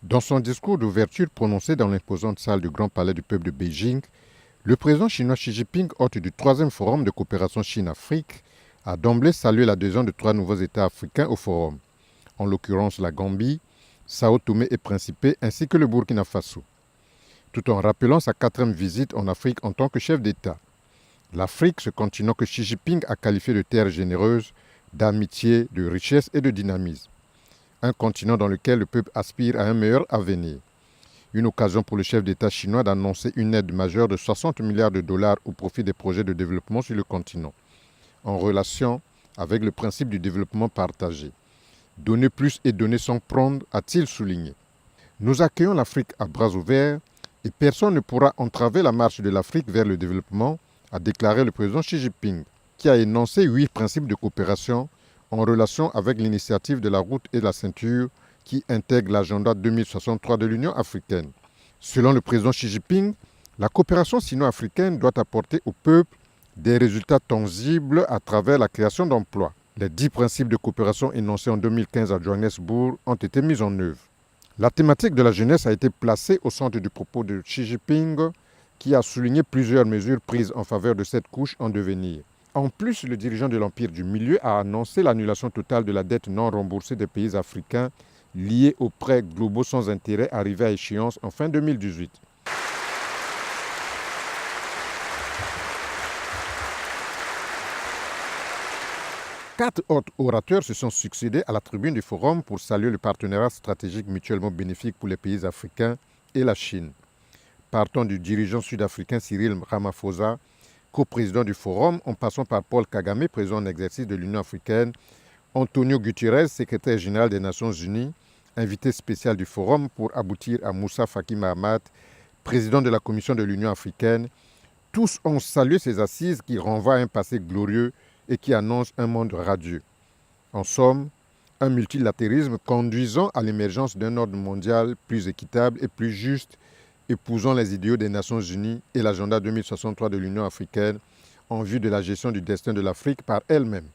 Dans son discours d'ouverture prononcé dans l'imposante salle du Grand Palais du Peuple de Beijing, le président chinois Xi Jinping, hôte du 3e Forum de coopération Chine-Afrique, a d'emblée salué l'adhésion de 3 nouveaux États africains au forum, en l'occurrence la Gambie, Sao Tomé et Principe, ainsi que le Burkina Faso, tout en rappelant sa 4e visite en Afrique en tant que chef d'État. L'Afrique, ce continent que Xi Jinping a qualifié de terre généreuse, d'amitié, de richesse et de dynamisme. Un continent dans lequel le peuple aspire à un meilleur avenir. Une occasion pour le chef d'État chinois d'annoncer une aide majeure de 60 milliards de dollars au profit des projets de développement sur le continent, en relation avec le principe du développement partagé. Donner plus et donner sans prendre, a-t-il souligné. Nous accueillons l'Afrique à bras ouverts et personne ne pourra entraver la marche de l'Afrique vers le développement, a déclaré le président Xi Jinping, qui a énoncé 8 principes de coopération en relation avec l'initiative de la route et de la ceinture qui intègre l'agenda 2063 de l'Union africaine. Selon le président Xi Jinping, la coopération sino-africaine doit apporter au peuple des résultats tangibles à travers la création d'emplois. Les 10 principes de coopération énoncés en 2015 à Johannesburg ont été mis en œuvre. La thématique de la jeunesse a été placée au centre du propos de Xi Jinping, qui a souligné plusieurs mesures prises en faveur de cette couche en devenir. En plus, le dirigeant de l'Empire du Milieu a annoncé l'annulation totale de la dette non remboursée des pays africains liée aux prêts globaux sans intérêt arrivés à échéance en fin 2018. Quatre autres orateurs se sont succédés à la tribune du forum pour saluer le partenariat stratégique mutuellement bénéfique pour les pays africains et la Chine. Partant du dirigeant sud-africain Cyril Ramaphosa, coprésident du forum, en passant par Paul Kagame, président en exercice de l'Union africaine, Antonio Guterres, secrétaire général des Nations Unies, invité spécial du forum pour aboutir à Moussa Faki Mahamat, président de la Commission de l'Union africaine. Tous ont salué ces assises qui renvoient à un passé glorieux et qui annoncent un monde radieux. En somme, un multilatérisme conduisant à l'émergence d'un ordre mondial plus équitable et plus juste, épousant les idéaux des Nations Unies et l'agenda 2063 de l'Union africaine en vue de la gestion du destin de l'Afrique par elle-même.